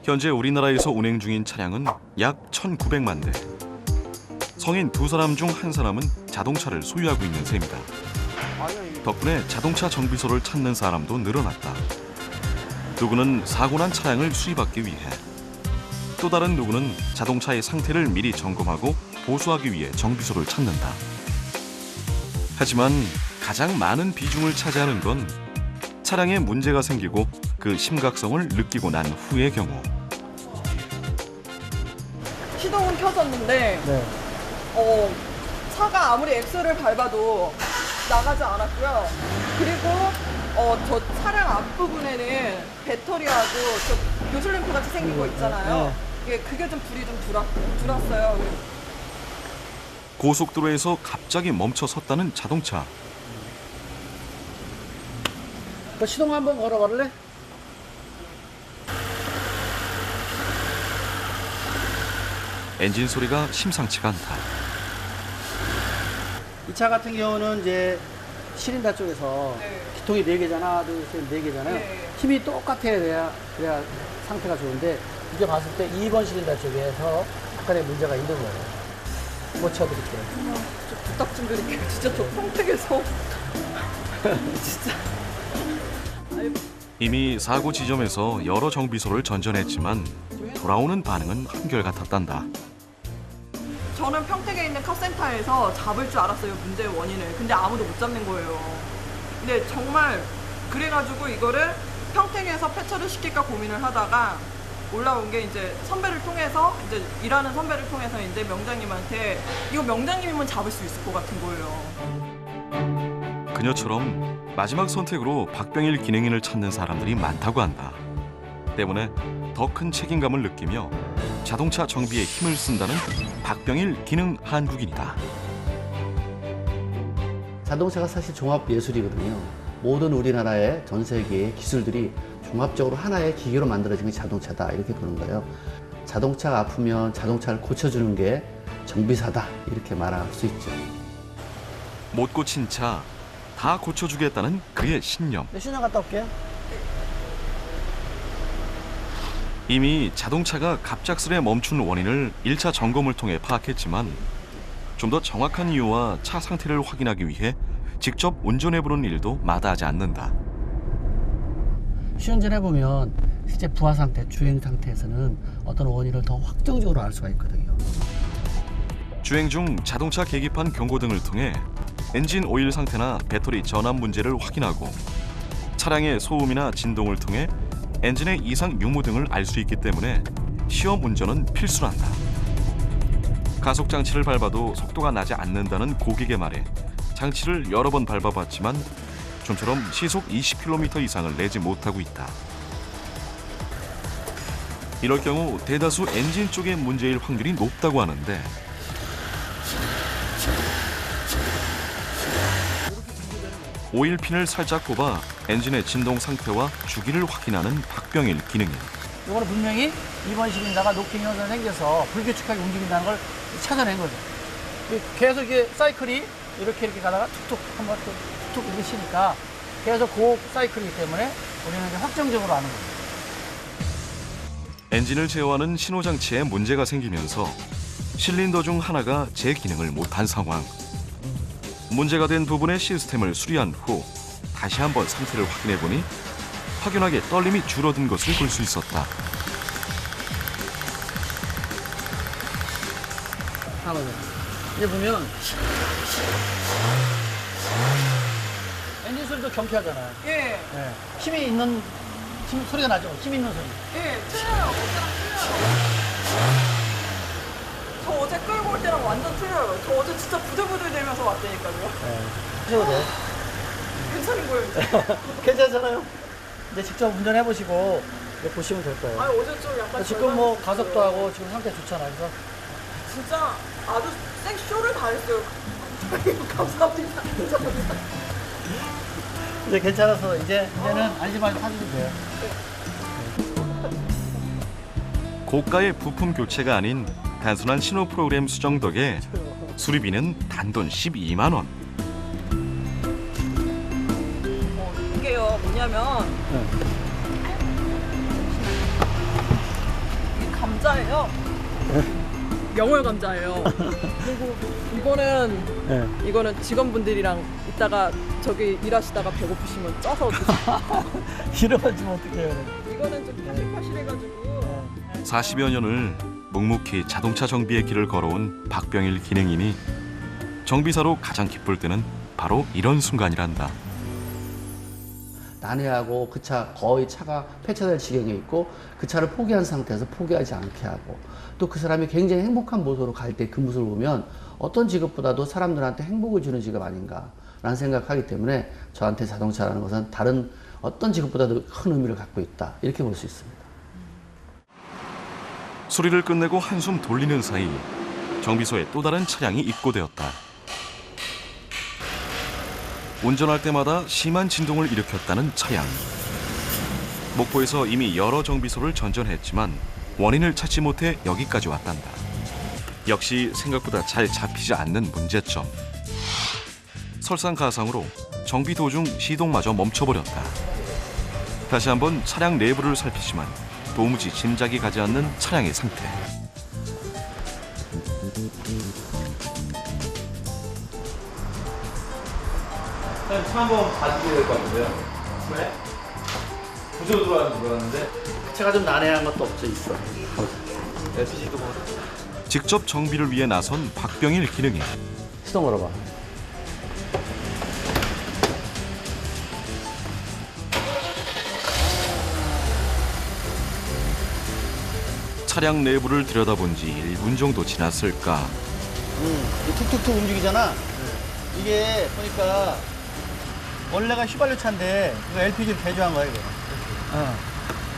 현재 우리나라에서 운행 중인 차량은 약 1,900만 대. 성인 2사람 중 1사람은 자동차를 소유하고 있는 셈이다. 덕분에 자동차 정비소를 찾는 사람도 늘어났다. 누구는 사고 난 차량을 수리받기 위해, 또 다른 누구는 자동차의 상태를 미리 점검하고 보수하기 위해 정비소를 찾는다. 하지만 가장 많은 비중을 차지하는 건 차량에 문제가 생기고 그 심각성을 느끼고 난 후의 경우. 시동은 켜졌는데 네. 차가 아무리 엑셀을 밟아도 나가지 않았고요. 그리고 저 차량 앞부분에는 배터리하고 저 요술램프 같이 생긴 거 있잖아요. 그게 좀 불이 좀 들었어요. 고속도로에서 갑자기 멈춰 섰다는 자동차. 시동 한번 걸어볼래? 엔진 소리가 심상치가 않다. 이 차 같은 경우는 이제 시린다 쪽에서 네. 기통이 4개잖아. 하나, 둘, 셋, 4개잖아요. 네. 힘이 똑같아야 그래야 상태가 좋은데, 이게 봤을 때 2번 시린다 쪽에서 약간의 문제가 있는 거예요. 못 쳐드릴게요. 저 부탁 좀 드릴게요. 진짜 저 평택에서 진짜. 이미 사고 지점에서 여러 정비소를 전전했지만 돌아오는 반응은 한결같았단다. 저는 평택에 있는 카센터에서 잡을 줄 알았어요, 문제의 원인을. 근데 아무도 못 잡는 거예요. 근데 정말 그래가지고 이거를 평택에서 폐차를 시킬까 고민을 하다가 올라온 게 이제 선배를 통해서, 이제 일하는 선배를 통해서 이제 명장님한테 이거 명장님이면 잡을 수 있을 것 같은 거예요. 그녀처럼 마지막 선택으로 박병일 기능인을 찾는 사람들이 많다고 한다. 때문에 더 큰 책임감을 느끼며 자동차 정비에 힘을 쓴다는 박병일 기능 한국인이다. 자동차가 사실 종합 예술이거든요. 모든 우리나라의 전 세계의 기술들이 종합적으로 하나의 기계로 만들어진 게 자동차다, 이렇게 보는 거예요. 자동차가 아프면 자동차를 고쳐주는 게 정비사다, 이렇게 말할 수 있죠. 못 고친 차 다 고쳐주겠다는 그의 신념. 신경 갔다 올게요. 이미 자동차가 갑작스레 멈춘 원인을 1차 점검을 통해 파악했지만 좀 더 정확한 이유와 차 상태를 확인하기 위해 직접 운전해보는 일도 마다하지 않는다. 시운전해보면 실제 부하 상태, 주행 상태에서는 어떤 원인을 더 확정적으로 알 수가 있거든요. 주행 중 자동차 계기판 경고등을 통해 엔진 오일 상태나 배터리 전압 문제를 확인하고 차량의 소음이나 진동을 통해 엔진의 이상 유무 등을 알 수 있기 때문에 시험 운전은 필수란다. 가속 장치를 밟아도 속도가 나지 않는다는 고객의 말에 장치를 여러 번 밟아봤지만 좀처럼 시속 20km 이상을 내지 못하고 있다. 이럴 경우 대다수 엔진 쪽의 문제일 확률이 높다고 하는데 오일핀을 살짝 꼽아 엔진의 진동 상태와 주기를 확인하는 박병일 기능인. 이거는 분명히 2번 시린다가 노킹 현상 생겨서 불규칙하게 움직인다는 걸 찾아낸 거죠. 계속 이게 사이클이 이렇게 가다가 툭툭 한번 툭툭 이렇게 쉬니까 계속 그 사이클이기 때문에 우리는 이제 확정적으로 아는 거죠. 엔진을 제어하는 신호장치에 문제가 생기면서 실린더 중 하나가 제 기능을 못한 상황. 문제가 된 부분의 시스템을 수리한 후 다시 한번 상태를 확인해보니 확연하게 떨림이 줄어든 것을 볼 수 있었다. 이제 보면 엔진 소리도 경쾌하잖아요. 예, 네. 힘이 있는 소리가 나죠. 힘 있는 소리. 예, 틀려요. 어제랑 틀려요. 저 어제 끌고 올 때랑 완전 틀려요. 저 어제 진짜 부들부들 대면서 왔다니까요. 네. 하셔도 돼요. 괜찮은 거예요. 괜찮잖아요. 이제 직접 운전해 보시고 보시면 될 거예요. 아니 어제 좀 약간 지금 뭐 가속도 하고 지금 상태 좋잖아요. 그래서 진짜 아주 생쇼를 다 했어요. 감사합니다. 진짜 감사합니다. 이제 괜찮아서 이제는 안심하고 타주면 돼요. 고가의 부품 교체가 아닌 단순한 신호 프로그램 수정 덕에 수리비는 단돈 12만 원. 이게요 뭐냐면 감자예요. 명월 감자예요. 그리고 이거는 이거는 직원분들이랑 이따가 저기 일하시다가 배고프시면 쪄서 드세요. 이러면 좀 어떡해요. 이거는 좀 파실파실해가지고 40여 년을 묵묵히 자동차 정비의 길을 걸어온 박병일 기능인이 정비사로 가장 기쁠 때는 바로 이런 순간이란다. 난해하고 그 차 거의 차가 폐차될 지경에 있고 그 차를 포기한 상태에서 포기하지 않게 하고 또 그 사람이 굉장히 행복한 모습으로 갈 때 그 모습을 보면 어떤 직업보다도 사람들한테 행복을 주는 직업 아닌가라는 생각하기 때문에 저한테 자동차라는 것은 다른 어떤 직업보다도 큰 의미를 갖고 있다 이렇게 볼 수 있습니다. 수리를 끝내고 한숨 돌리는 사이 정비소에 또 다른 차량이 입고되었다. 운전할 때마다 심한 진동을 일으켰다는 차량. 목포에서 이미 여러 정비소를 전전했지만 원인을 찾지 못해 여기까지 왔단다. 역시 생각보다 잘 잡히지 않는 문제점. 설상가상으로 정비 도중 시동마저 멈춰버렸다. 다시 한번 차량 내부를 살피지만 도무지 짐작이 가지 않는 차량의 상태. 차 한번 봐주셔야 될 것 같은데요. 왜? 구조 들어왔는지 몰랐는데. 차가 좀 난해한 것도 없죠 있어. LPG도 뭐. 직접 정비를 위해 나선 박병일 기능인. 시동 걸어봐. 차량 내부를 들여다본 지 1분 정도 지났을까. 툭툭툭 움직이잖아. 이게 보니까 원래가 휘발유 차인데 이거 LPG를 개조한 거야 이거.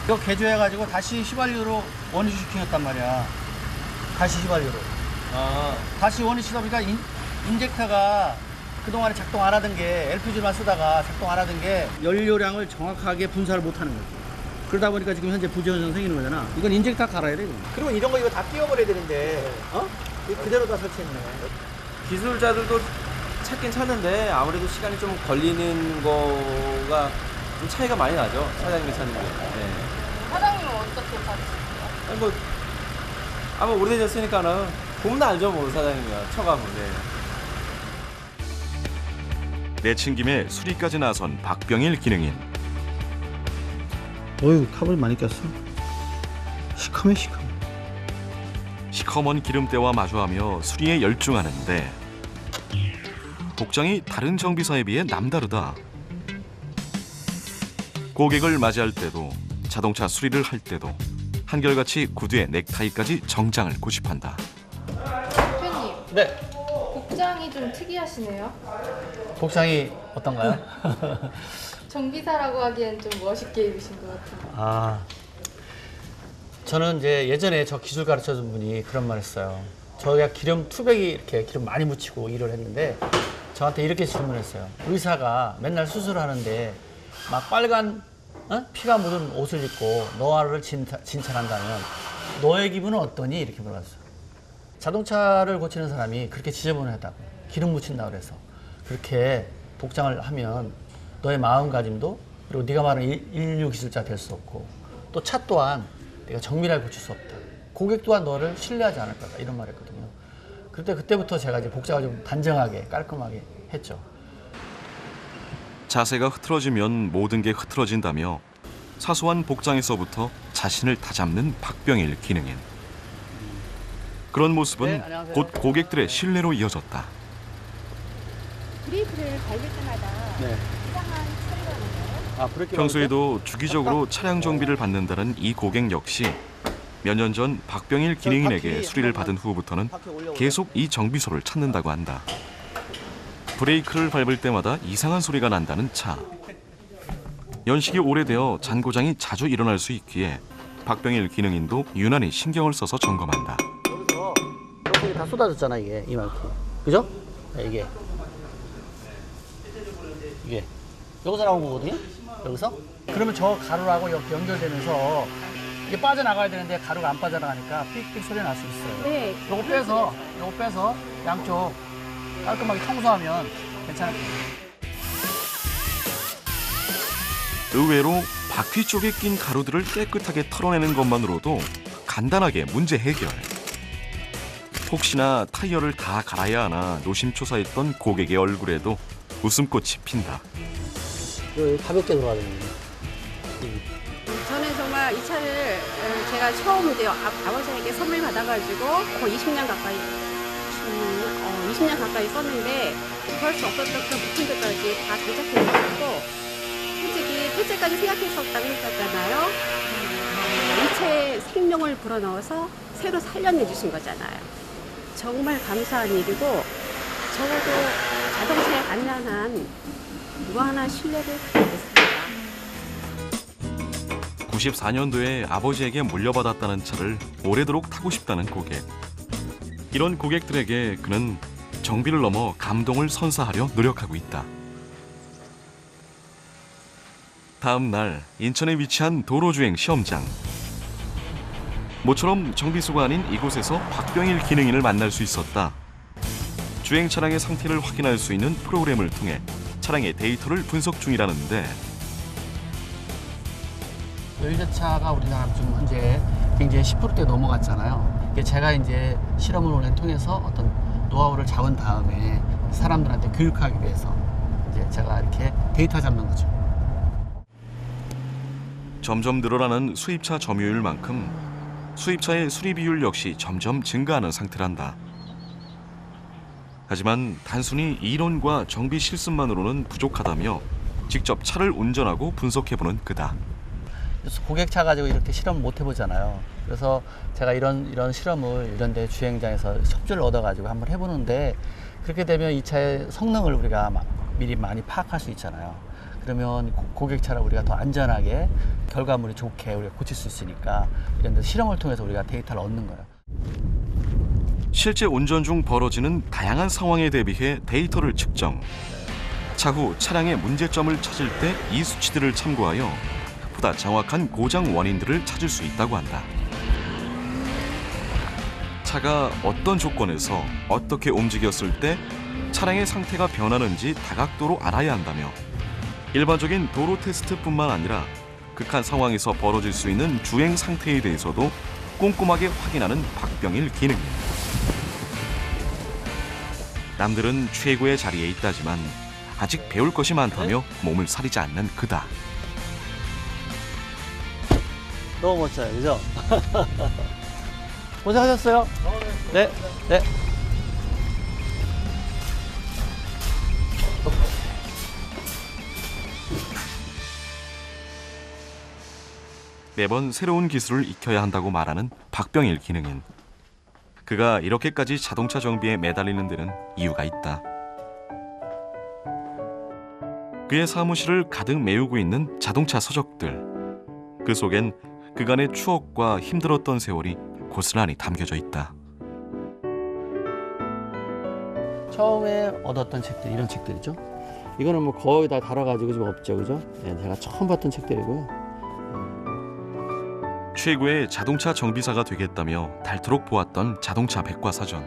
이거 개조해가지고 다시 휘발유로 원위치 시켰단 말이야. 다시 휘발유로. 다시 원위치다 보니까 인젝터가 그동안에 작동 안 하던 게 LPG만 쓰다가 작동 안 하던 게 연료량을 정확하게 분사를 못 하는 거지. 그러다 보니까 지금 현재 부재현상 생기는 거잖아. 이건 인젝터 갈아야 돼. 이거. 그리고 이런 거 이거 다 띄워버려야 되는데, 이거 그대로 다 설치했네. 기술자들도 찾긴 찾는데 아무래도 시간이 좀 걸리는 거가 좀 차이가 많이 나죠. 사장님이 찾는 게. 네. 사장님은 어떻게 받으실까요? 아니 뭐 아마 오래됐으니까는 보면 알죠, 뭐 사장님이야. 쳐가면. 네. 내친 김에 수리까지 나선 박병일 기능인. 어휴, 탑을 많이 꼈어. 시커매. 시커먼 기름때와 마주하며 수리에 열중하는데 복장이 다른 정비사에 비해 남다르다. 고객을 맞이할 때도 자동차 수리를 할 때도 한결같이 구두에 넥타이까지 정장을 고집한다. 대표님, 네. 복장이 좀 특이하시네요. 복장이 어떤가요? 정비사라고 하기엔 좀 멋있게 입으신 것 같아요. 아, 저는 이제 예전에 저 기술 가르쳐준 분이 그런 말 했어요. 저희가 기름 투백이 이렇게 기름 많이 묻히고 일을 했는데 저한테 이렇게 질문했어요. 의사가 맨날 수술하는데 막 빨간 피가 묻은 옷을 입고 노화를 진찰한다면 너의 기분은 어떠니? 이렇게 물어봤어요. 자동차를 고치는 사람이 그렇게 지저분하다고 기름 묻힌다고 그래서 그렇게 복장을 하면 너의 마음가짐도 그리고 네가 말하는 인류 기술자 될 수 없고 또 차 또한 네가 정밀하게 고칠 수 없다. 고객 또한 너를 신뢰하지 않을 거다. 이런 말 했거든요. 그때부터 제가 이제 복장을 좀 단정하게 깔끔하게 했죠. 자세가 흐트러지면 모든 게 흐트러진다며 사소한 복장에서부터 자신을 다잡는 박병일 기능인. 그런 모습은 네, 안녕하세요. 곧 고객들의 신뢰로 이어졌다. 브레이크를 밟을 때마다 네. 이상한 소리가 나요. 평소에도 주기적으로 차량 정비를 받는다는 이 고객 역시 몇 년 전 박병일 기능인에게 수리를 받은 후부터는 계속 이 정비소를 찾는다고 한다. 브레이크를 밟을 때마다 이상한 소리가 난다는 차. 연식이 오래되어 잔고장이 자주 일어날 수 있기에 박병일 기능인도 유난히 신경을 써서 점검한다. 여기서 이렇게 다 쏟아졌잖아 이게 이만큼. 그죠? 네, 이게 여기서 나온 거거든요. 여기서. 그러면 저 가루하고 이렇게 연결되면서 이게 빠져나가야 되는데 가루가 안 빠져나가니까 삑삑 소리 날 수 있어요. 네. 요거 빼서 양쪽 깔끔하게 청소하면 괜찮을 거예요. 의외로 바퀴 쪽에 낀 가루들을 깨끗하게 털어내는 것만으로도 간단하게 문제 해결. 혹시나 타이어를 다 갈아야 하나 노심초사했던 고객의 얼굴에도 웃음꽃이 핀다. 가볍게 돌아가는 저는 정말 이 차를 제가 처음 이제 아버지에게 선물 받아가지고 거의 20년 가까이 썼는데 구할 수 없었던 그런 부품들까지 다 장착해주셨고 솔직히 폐차까지 생각했었다고 했었잖아요. 이 차에 생명을 불어넣어서 새로 살려내주신 거잖아요. 정말 감사한 일이고 적어도 자동차에 관련한 무한한 신뢰를 받겠습니다. 94년도에 아버지에게 물려받았다는 차를 오래도록 타고 싶다는 고객. 이런 고객들에게 그는 정비를 넘어 감동을 선사하려 노력하고 있다. 다음 날 인천에 위치한 도로주행 시험장. 모처럼 정비소가 아닌 이곳에서 박병일 기능인을 만날 수 있었다. 주행 차량의 상태를 확인할 수 있는 프로그램을 통해 차량의 데이터를 분석 중이라는데 연료차가 우리나라 지금 현재 굉장히 10%대 넘어갔잖아요. 이게 제가 이제 실험을 통해서 어떤 노하우를 잡은 다음에 사람들한테 교육하기 위해서 이제 제가 이렇게 데이터 잡는 거죠. 점점 늘어나는 수입차 점유율만큼 수입차의 수리비율 역시 점점 증가하는 상태란다. 하지만 단순히 이론과 정비 실습만으로는 부족하다며 직접 차를 운전하고 분석해보는 그다. 그래서 고객차 가지고 이렇게 실험 못 해보잖아요. 그래서 제가 이런 실험을 이런 데 주행장에서 협조를 얻어가지고 한번 해보는데 그렇게 되면 이 차의 성능을 우리가 미리 많이 파악할 수 있잖아요. 그러면 고객차를 우리가 더 안전하게 결과물이 좋게 우리가 고칠 수 있으니까 이런 데 실험을 통해서 우리가 데이터를 얻는 거예요. 실제 운전 중 벌어지는 다양한 상황에 대비해 데이터를 측정. 차후 차량의 문제점을 찾을 때 이 수치들을 참고하여 보다 정확한 고장 원인들을 찾을 수 있다고 한다. 차가 어떤 조건에서 어떻게 움직였을 때 차량의 상태가 변하는지 다각도로 알아야 한다며 일반적인 도로 테스트뿐만 아니라 극한 상황에서 벌어질 수 있는 주행 상태에 대해서도 꼼꼼하게 확인하는 박병일 기능인. 남들은 최고의 자리에 있다지만 아직 배울 것이 많다며 몸을 사리지 않는 그다. 너무 멋져요, 그죠? 고생하셨어요. 네, 네. 매번 새로운 기술을 익혀야 한다고 말하는 박병일 기능인. 그가 이렇게까지 자동차 정비에 매달리는 데는 이유가 있다. 그의 사무실을 가득 메우고 있는 자동차 서적들. 그 속엔 그간의 추억과 힘들었던 세월이 고스란히 담겨져 있다. 처음에 얻었던 책들, 이런 책들이죠. 이거는 뭐 거의 다 달아가지고 지금 없죠, 그죠? 네, 제가 처음 봤던 책들이고요. 최고의 자동차 정비사가 되겠다며 닳도록 보았던 자동차 백과사전.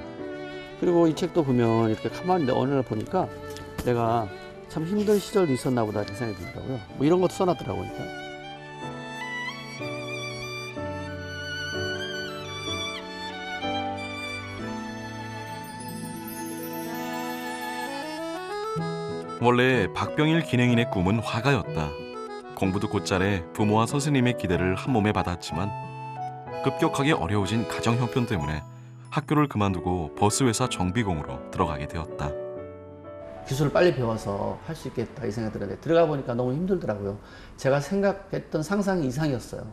그리고 이 책도 보면 이렇게 가만히 어느 날 보니까 내가 참 힘든 시절도 있었나 보다 이렇게 생각이 들더라고요. 뭐 이런 것도 써놨더라고요. 그러니까. 원래 박병일 기능인의 꿈은 화가였다. 공부도 곧잘해 부모와 선생님의 기대를 한 몸에 받았지만 급격하게 어려워진 가정 형편 때문에 학교를 그만두고 버스회사 정비공으로 들어가게 되었다. 기술을 빨리 배워서 할 수 있겠다 이 생각이 들었는데 들어가 보니까 너무 힘들더라고요. 제가 생각했던 상상 이상이었어요.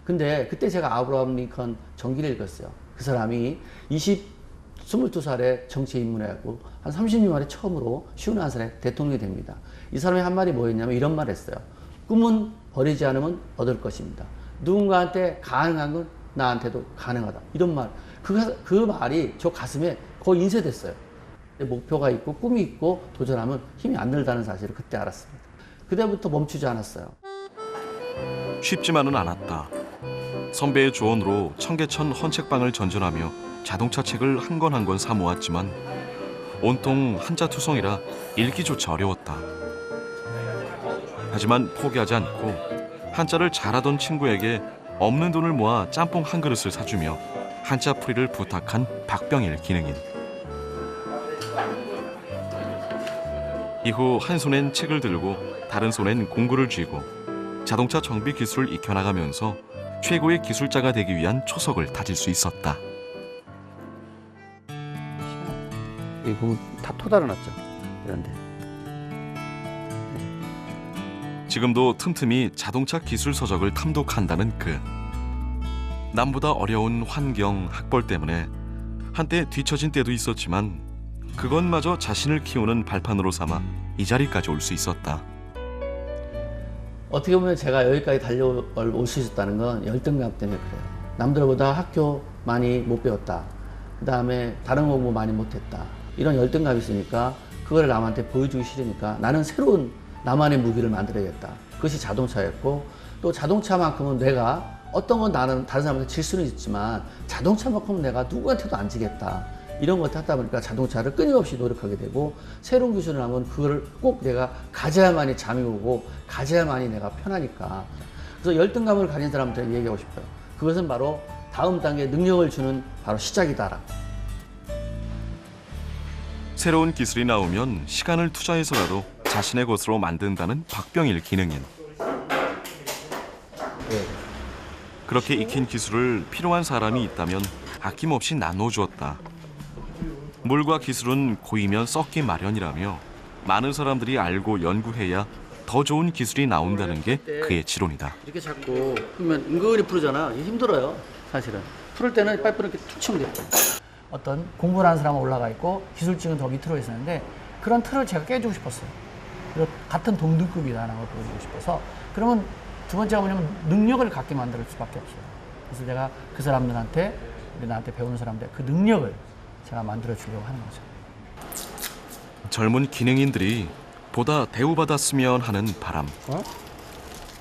근데 그때 제가 아브라함 링컨 전기를 읽었어요. 그 사람이 22살에 정치에 입문해갖고 한 30년 만에 처음으로 51살에 대통령이 됩니다. 이 사람이 한 말이 뭐였냐면 이런 말을 했어요. 꿈은 버리지 않으면 얻을 것입니다. 누군가한테 가능한 건 나한테도 가능하다. 이런 말. 그 말이 저 가슴에 거의 인쇄됐어요. 목표가 있고 꿈이 있고 도전하면 힘이 안 들다는 사실을 그때 알았습니다. 그때부터 멈추지 않았어요. 쉽지만은 않았다. 선배의 조언으로 청계천 헌책방을 전전하며 자동차 책을 한 권 한 권 사 모았지만 온통 한자 투성이라 읽기조차 어려웠다. 하지만 포기하지 않고 한자를 잘하던 친구에게 없는 돈을 모아 짬뽕 한 그릇을 사주며 한자풀이를 부탁한 박병일 기능인. 이후 한 손엔 책을 들고 다른 손엔 공구를 쥐고 자동차 정비 기술을 익혀나가면서 최고의 기술자가 되기 위한 초석을 다질 수 있었다. 이 부분 다 토달아놨죠. 이런데. 지금도 틈틈이 자동차 기술 서적을 탐독한다는 그. 남보다 어려운 환경, 학벌 때문에 한때 뒤처진 때도 있었지만 그것마저 자신을 키우는 발판으로 삼아 이 자리까지 올 수 있었다. 어떻게 보면 제가 여기까지 달려올 수 있었다는 건 열등감 때문에 그래요. 남들보다 학교 많이 못 배웠다. 그 다음에 다른 공부 많이 못했다. 이런 열등감이 있으니까 그걸 남한테 보여주기 싫으니까 나는 새로운 나만의 무기를 만들어야겠다. 그것이 자동차였고 또 자동차만큼은 내가 어떤 건 나는 다른 사람한테 질 수는 있지만 자동차만큼은 내가 누구한테도 안 지겠다. 이런 것을 하다 보니까 자동차를 끊임없이 노력하게 되고 새로운 기술을 하면 그거를 꼭 내가 가져야만이 잠이 오고 가져야만이 내가 편하니까. 그래서 열등감을 가진 사람한테 얘기하고 싶어요. 그것은 바로 다음 단계 능력을 주는 바로 시작이다라고. 새로운 기술이 나오면 시간을 투자해서라도 자신의 것으로 만든다는 박병일 기능인. 그렇게 익힌 기술을 필요한 사람이 있다면 아낌없이 나눠주었다. 물과 기술은 고이면 썩기 마련이라며 많은 사람들이 알고 연구해야 더 좋은 기술이 나온다는 게 그의 지론이다. 이렇게 잡고 풀면 은근히 풀잖아. 이게 힘들어요. 사실은. 풀을 때는 파이프를 이렇게 툭 치면 돼. 어떤 공부를 하는 사람은 올라가 있고 기술직은 더 밑으로 있었는데 그런 틀을 제가 깨주고 싶었어요. 그리고 같은 동등급이다라는 걸 보여주고 싶어서. 그러면 두 번째가 뭐냐면 능력을 갖게 만들 수밖에 없어요. 그래서 내가 그 사람들한테 나한테 배우는 사람들 그 능력을 제가 만들어 주려고 하는 거죠. 젊은 기능인들이 보다 대우받았으면 하는 바람.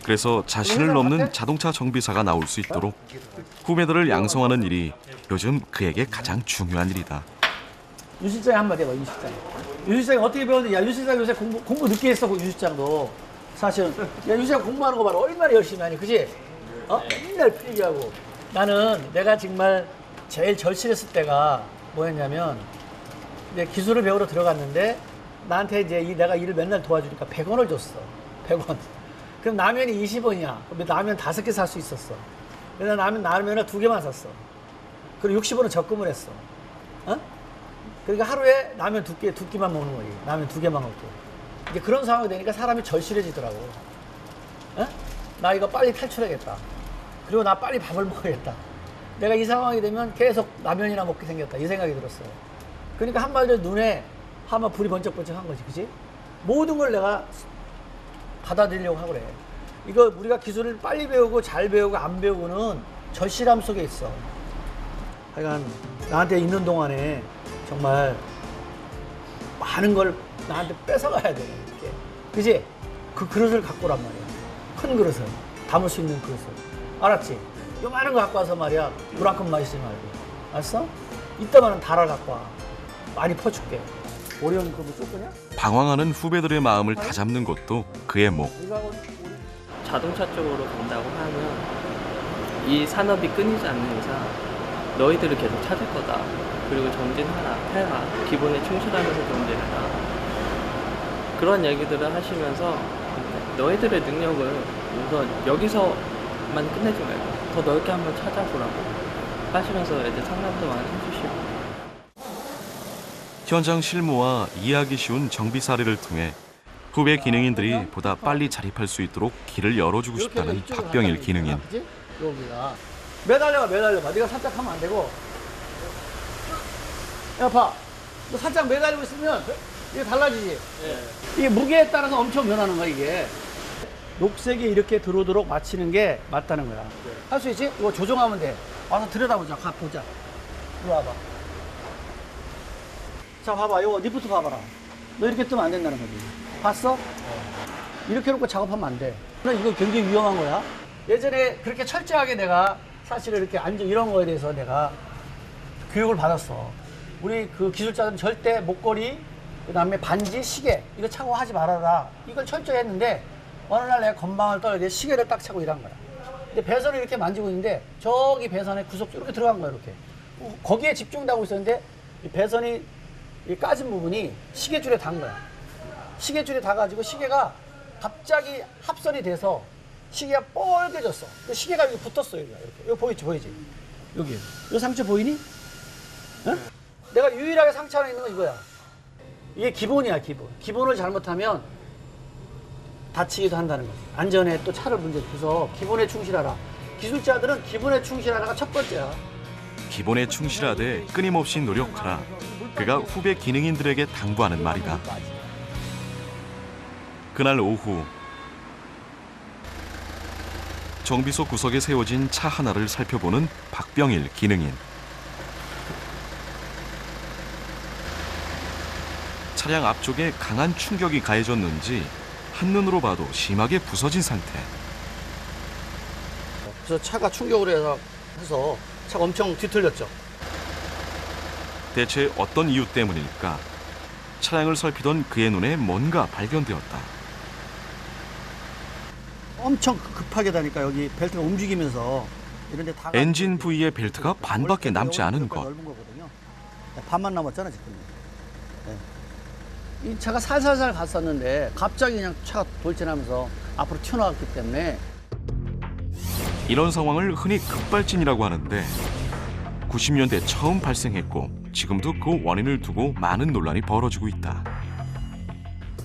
그래서 자신을 넘는 자동차 정비사가 나올 수 있도록 후배들을 양성하는 일이 요즘 그에게 가장 중요한 일이다. 유 실장이 한마디 해봐. 유 실장. 유 실장이 어떻게 배웠는지. 야, 유 실장 요새 공부 늦게 했어. 유 실장도. 사실은 야, 유 실장 공부하는 거 봐라. 얼마나 열심히 하니. 그지? 맨날 필기하고. 나는 내가 정말 제일 절실했을 때가 뭐였냐면 이제 기술을 배우러 들어갔는데 나한테 이제 내가 일을 맨날 도와주니까 100원을 줬어. 100원. 그럼 라면이 20원이야. 그럼 라면 5개 살 수 있었어. 그래서 라면을 2개만 샀어. 그리고 60원은 적금을 했어. 그러니까 하루에 라면 2끼만 먹는 거지. 라면 2개만 먹고. 이제 그런 상황이 되니까 사람이 절실해지더라고. 나 이거 빨리 탈출해야겠다. 그리고 나 빨리 밥을 먹어야겠다. 내가 이 상황이 되면 계속 라면이나 먹게 생겼다. 이 생각이 들었어요. 그러니까 한마디로 눈에 한번 불이 번쩍번쩍한 거지. 그지? 모든 걸 내가 받아들이려고 하고 그래. 이거 우리가 기술을 빨리 배우고 잘 배우고 안 배우고는 절실함 속에 있어. 하여간 나한테 있는 동안에 정말 많은 걸 나한테 뺏어가야 돼. 이렇게. 그지? 그 그릇을 갖고 오란 말이야. 큰 그릇을. 담을 수 있는 그릇을. 알았지? 요만한 거 갖고 와서 말이야. 물 한 컵 마시지 말고. 알았어? 이따만은 달아 갖고 와. 많이 퍼줄게. 오리온 그거 줄 거냐? 방황하는 후배들의 마음을 다잡는 것도 그의 목. 자동차 쪽으로 간다고 하면 이 산업이 끊이지 않는 이상 너희들을 계속 찾을 거다. 그리고 정진하라, 해라, 기본에 충실하면서 경제해라. 그런 얘기들을 하시면서 너희들의 능력을 우선 여기서만 끝내지 말고 더 넓게 한번 찾아보라고 하시면서 애들 상담도 많이 해주시고. 현장 실무와 이해하기 쉬운 정비 사례를 통해 후배 기능인들이 보다 빨리 자립할 수 있도록 길을 열어주고 싶다는 박병일 기능인. 여기가 매달려봐. 네가 살짝 하면 안 되고. 야, 봐. 너 살짝 매달리고 있으면 이게 달라지지? 이게 무게에 따라서 엄청 변하는 거야, 이게. 녹색이 이렇게 들어오도록 맞추는 게 맞다는 거야. 할 수 있지? 이거 조정하면 돼. 와서 들여다보자. 보자. 이리 와봐. 자, 봐봐. 이거 리프트 봐봐라. 너 이렇게 뜨면 안 된다는 거지. 봤어? 이렇게 놓고 작업하면 안 돼. 이거 굉장히 위험한 거야. 예전에 그렇게 철저하게 내가 사실은 이렇게 이런 거에 대해서 내가 교육을 받았어. 우리 그 기술자들은 절대 목걸이, 그 다음에 반지, 시계 이거 차고 하지 말아라. 이걸 철저히 했는데 어느 날 내가 건방을 떨어야 돼. 시계를 딱 차고 일한 거야. 근데 배선을 이렇게 만지고 있는데 저기 배선에 구석 이렇게 들어간 거야 이렇게. 거기에 집중하고 있었는데 이 배선이 이 까진 부분이 시계줄에 닿은 거야. 시계줄에 닿아가지고 시계가 갑자기 합선이 돼서 시계가 뻘개졌어. 그 시계가 여기 붙었어 여기가 이렇게. 여기 보이지? 여기. 이 상처 보이니? 응? 내가 유일하게 상처 하나 있는 건 이거야. 이게 기본이야 기본. 기본을 잘못하면 다치기도 한다는 거지. 안전에 또 차를 문제해서 기본에 충실하라. 기술자들은 기본에 충실하라가 첫 번째야. 기본에 충실하되 끊임없이 노력하라. 그가 후배 기능인들에게 당부하는 말이다. 그날 오후 정비소 구석에 세워진 차 하나를 살펴보는 박병일 기능인. 차량 앞쪽에 강한 충격이 가해졌는지 한눈으로 봐도 심하게 부서진 상태. 그래서 차가 충격을 해서 차가 엄청 뒤틀렸죠. 대체 어떤 이유 때문일까? 차량을 살피던 그의 눈에 뭔가 발견되었다. 엄청 급하게 다니까 여기 벨트가 움직이면서 이런 데 다 엔진 부위의 벨트가 반밖에 남지 않은 것. 넓은 거거든요. 반만 남았잖아 지금. 이 차가 살살살 갔었는데 갑자기 그냥 차가 돌진하면서 앞으로 튀어나왔기 때문에 이런 상황을 흔히 급발진이라고 하는데 90년대 처음 발생했고 지금도 그 원인을 두고 많은 논란이 벌어지고 있다.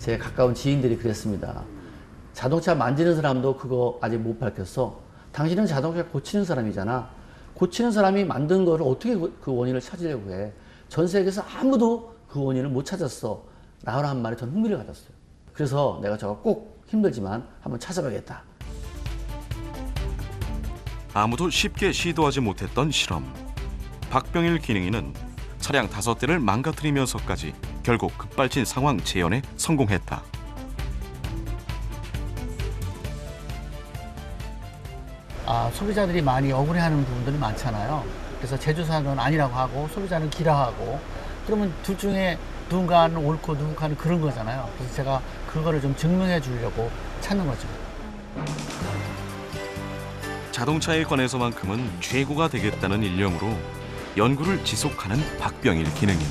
제 가까운 지인들이 그랬습니다. 자동차 만지는 사람도 그거 아직 못 밝혔어. 당신은 자동차 고치는 사람이잖아. 고치는 사람이 만든 거를 어떻게 그 원인을 찾으려고 해. 전 세계에서 아무도 그 원인을 못 찾았어. 라는 말에 저는 흥미를 가졌어요. 그래서 내가 저거 꼭 힘들지만 한번 찾아봐야겠다. 아무도 쉽게 시도하지 못했던 실험. 박병일 기능인은 차량 5대를 망가뜨리면서까지 결국 급발진 상황 재현에 성공했다. 소비자들이 많이 억울해하는 부분들이 많잖아요. 그래서 제조사는 아니라고 하고 소비자는 기라하고 그러면 둘 중에 누군가는 옳고 누군가는 그런 거잖아요. 그래서 제가 그거를 좀 증명해 주려고 찾는 거죠. 자동차에 관해서만큼은 최고가 되겠다는 일념으로 연구를 지속하는 박병일 기능인.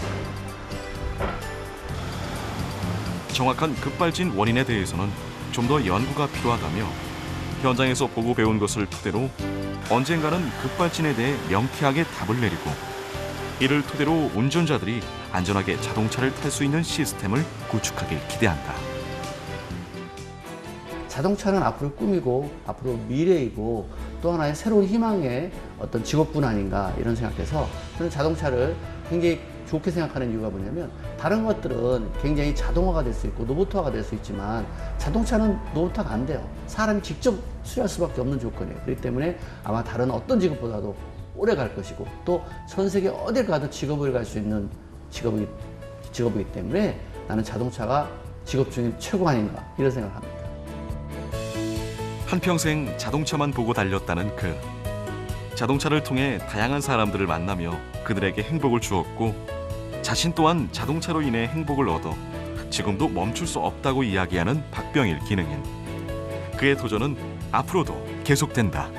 정확한 급발진 원인에 대해서는 좀 더 연구가 필요하다며 현장에서 보고 배운 것을 토대로 언젠가는 급발진에 대해 명쾌하게 답을 내리고 이를 토대로 운전자들이 안전하게 자동차를 탈 수 있는 시스템을 구축하길 기대한다. 자동차는 앞으로 꿈이고 앞으로 미래이고 또 하나의 새로운 희망의 어떤 직업군 아닌가 이런 생각해서 저는 자동차를 굉장히 좋게 생각하는 이유가 뭐냐면 다른 것들은 굉장히 자동화가 될 수 있고 로봇화가 될 수 있지만 자동차는 로봇화가 안 돼요. 사람이 직접 수리할 수밖에 없는 조건이에요. 그렇기 때문에 아마 다른 어떤 직업보다도 오래 갈 것이고 또 전 세계 어딜 가도 직업을 갈 수 있는 직업이기 때문에 나는 자동차가 직업 중에 최고 아닌가 이런 생각을 합니다. 한평생 자동차만 보고 달렸다는 그. 자동차를 통해 다양한 사람들을 만나며 그들에게 행복을 주었고 자신 또한 자동차로 인해 행복을 얻어 지금도 멈출 수 없다고 이야기하는 박병일 기능인. 그의 도전은 앞으로도 계속된다.